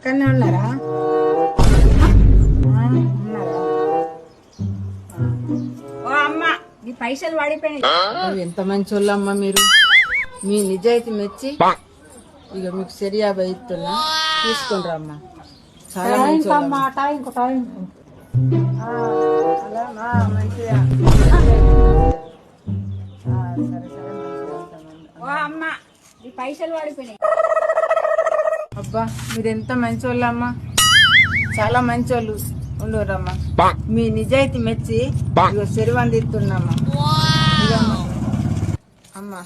ఇక్కడనే ఉన్నారా? ఓ అమ్మ, నీ పైసలు పడిపోయినాయి. ఎంత మంచి వాళ్ళమ్మ మీరు. మీ నిజాయితీ మెచ్చి ఇక మీకు సరియా ఇస్తున్నా, తీసుకుని రమ్మా. చాలా మంచి వాళ్ళమ్మ. ఓ అమ్మ, నీ పైసలు పడిపోయినాయి. అబ్బా మీరెంత మంచి వాళ్ళమ్మా, చాలా మంచి వాళ్ళు ఉండరమ్మా. మీ నిజాయితీ మెచ్చి ఇక సెరువు అందిస్తున్నామ్మా. అమ్మా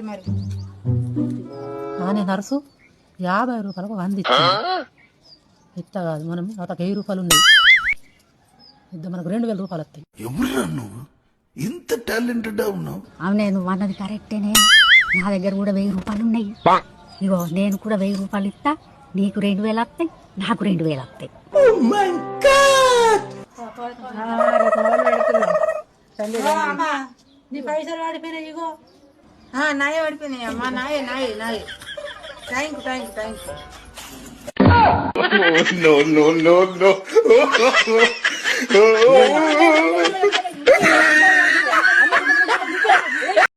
మరి నానే నర్సు 50 రూపాయలకు 100 ఇచ్చింది. ఇట్లా కాదు, మనం అతకు 1000 రూపాయలు ఉన్నాయి, మనకు 2000 రూపాయలు వస్తాయి. ఎవరురా నువ్వు ఇంత టాలెంటెడ్ ఉన్నావు? అవునే, నువ్వు అన్నది కరెక్టేనే. నా దగ్గర కూడా 1000 రూపాయలు ఉన్నాయి. ఇగో నేను కూడా 1000 రూపాయలు ఇస్తా, నీకు 2000 వస్తాయి, నాకు 2000 వస్తాయి. నీ పైసలు పడిపోయినాయి. ఇగో నాయే పడిపోయినాయి అమ్మా, నాయే నాయే నాయే. Thank you thank you thank you. No, no, no, no.